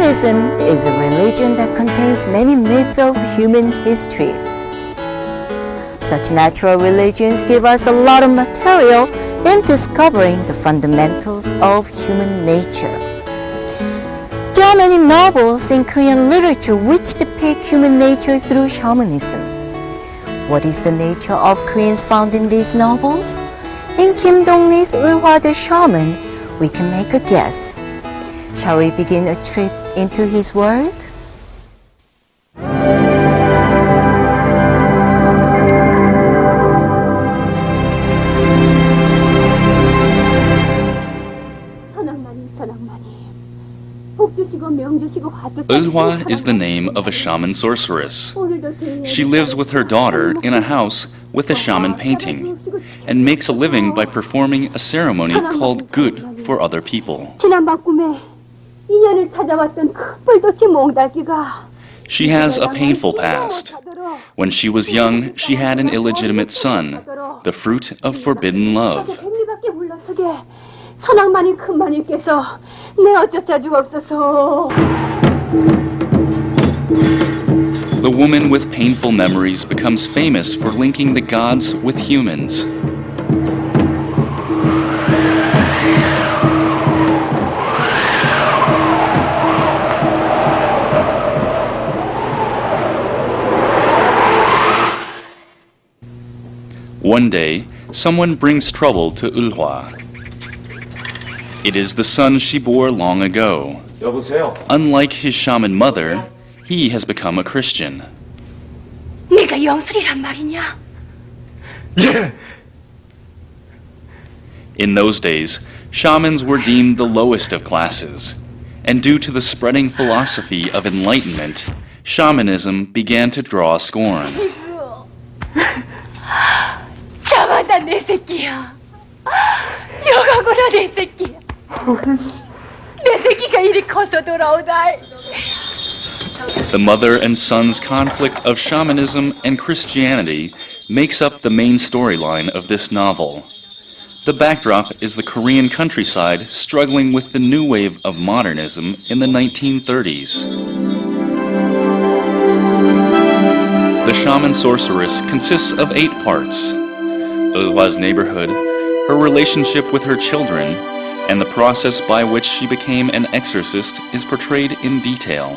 Shamanism is a religion that contains many myths of human history. Such natural religions give us a lot of material in discovering the fundamentals of human nature. There are many novels in Korean literature which depict human nature through shamanism. What is the nature of Koreans found in these novels? In Kim Dongri's Ulhwa the Shaman, we can make a guess. Shall we begin a trip into his world? Ulhwa is the name of a shaman sorceress. She lives with her daughter in a house with a shaman painting and makes a living by performing a ceremony called good for other people. She has a painful past. When she was young, she had an illegitimate son, the fruit of forbidden love. The woman with painful memories becomes famous for linking the gods with humans. One day, someone brings trouble to Ulhwa. It is the son she bore long ago. Unlike his shaman mother, he has become a Christian. In those days, shamans were deemed the lowest of classes, and due to the spreading philosophy of enlightenment, shamanism began to draw scorn. The mother and son's conflict of shamanism and Christianity makes up the main storyline of this novel. The backdrop is the Korean countryside struggling with the new wave of modernism in the 1930s. The Shaman Sorceress consists of 8 parts. Ulhwa's neighborhood, her relationship with her children, and the process by which she became an exorcist is portrayed in detail.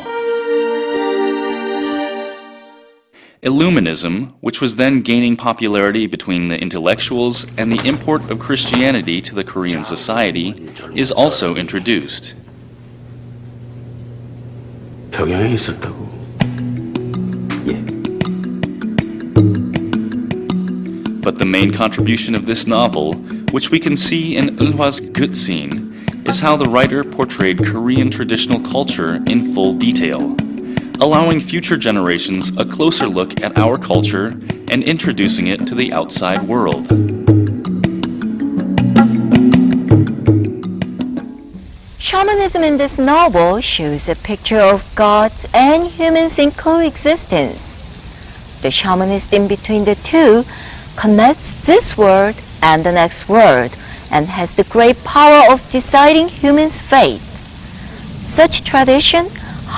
Illuminism, which was then gaining popularity between the intellectuals and the import of Christianity to the Korean society, is also introduced. 병양에 있었다고. But the main contribution of this novel, which we can see in Ulhwa's gut scene, is how the writer portrayed Korean traditional culture in full detail, allowing future generations a closer look at our culture and introducing it to the outside world. Shamanism in this novel shows a picture of gods and humans in coexistence. The shamanist in between the two connects this world and the next world and has the great power of deciding humans' fate. Such tradition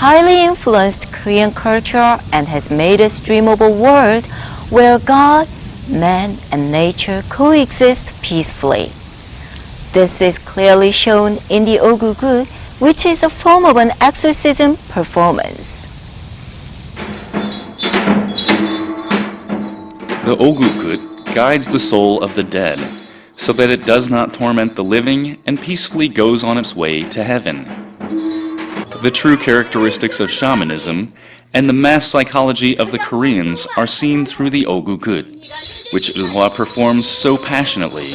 highly influenced Korean culture and has made us dream of a world where God, man, and nature coexist peacefully. This is clearly shown in the ogugu, which is a form of an exorcism performance. The ogugu guides the soul of the dead so that it does not torment the living and peacefully goes on its way to heaven. The true characteristics of shamanism and the mass psychology of the Koreans are seen through the ogugu, which Ulhwa performs so passionately.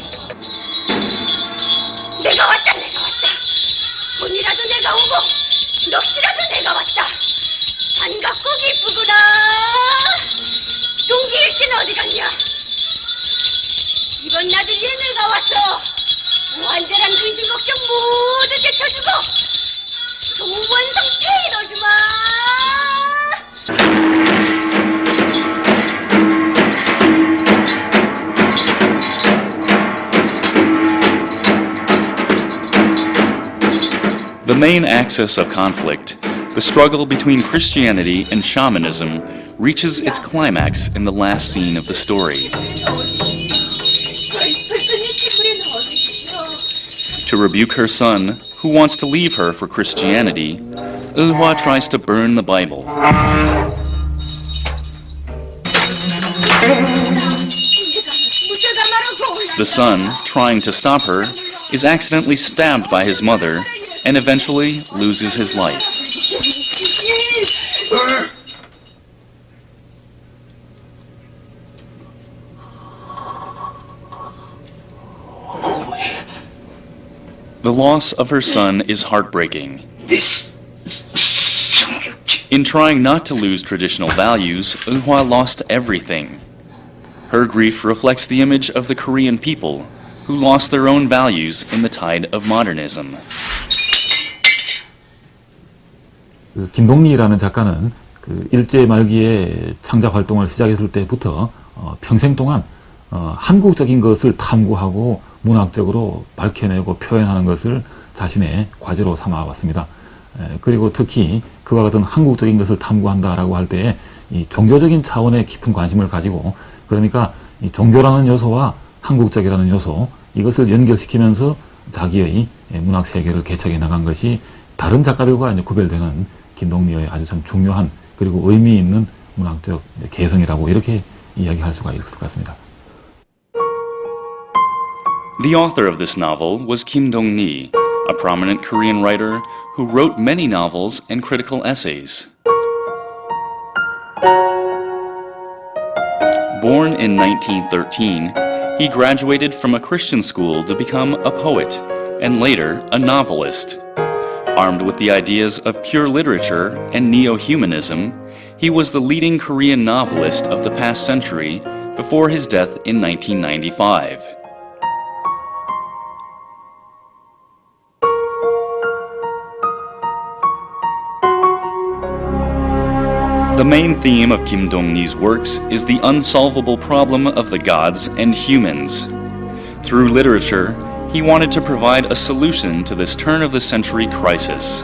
The main axis of conflict, The struggle between Christianity and shamanism reaches its climax in the last scene of the story. To rebuke her son, who wants to leave her for Christianity, Ilhwa tries to burn the Bible. The son, trying to stop her, is accidentally stabbed by his mother and eventually loses his life. The loss of her son is heartbreaking. In trying not to lose traditional values, Ilhwa lost everything. Her grief reflects the image of the Korean people who lost their own values in the tide of modernism. 김동리라는 작가는 일제 말기에 창작 활동을 시작했을 때부터 평생 동안 한국적인 것을 탐구하고 문학적으로 밝혀내고 표현하는 것을 자신의 과제로 삼아왔습니다. 그리고 특히 그와 같은 한국적인 것을 탐구한다라고 할 때에 이 종교적인 차원의 깊은 관심을 가지고, 그러니까 이 종교라는 요소와 한국적이라는 요소, 이것을 연결시키면서 자기의 문학 세계를 개척해 나간 것이 다른 작가들과 이제 구별되는 김동리의 아주 참 중요한 그리고 의미 있는 문학적 개성이라고 이렇게 이야기할 수가 있을 것 같습니다. The author of this novel was Kim Dong-ni, a prominent Korean writer who wrote many novels and critical essays. Born in 1913, he graduated from a Christian school to become a poet and later a novelist. Armed with the ideas of pure literature and neo-humanism, he was the leading Korean novelist of the past century before his death in 1995. The main theme of Kim Dong-ni's works is the unsolvable problem of the gods and humans. Through literature, he wanted to provide a solution to this turn-of-the-century crisis.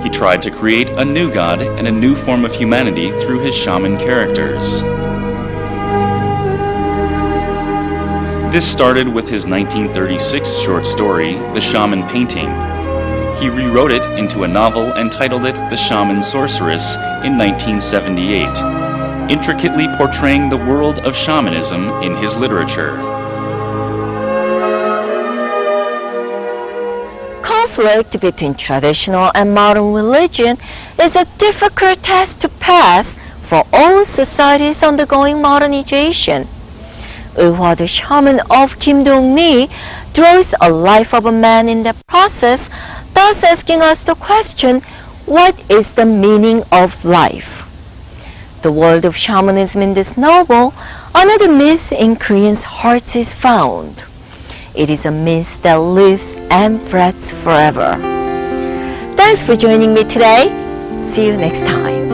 He tried to create a new god and a new form of humanity through his shaman characters. This started with his 1936 short story, The Shaman Painting. He rewrote it into a novel and titled it The Shaman Sorceress in 1978, intricately portraying the world of shamanism in his literature. Conflict between traditional and modern religion is a difficult test to pass for all societies undergoing modernization. Ilhwa, the shaman of Kim Dong-ni, draws a life of a man in the process, thus asking us the question, what is the meaning of life? The world of shamanism in this novel, another myth in Koreans' hearts is found. It is a myth that lives and breathes forever. Thanks for joining me today. See you next time.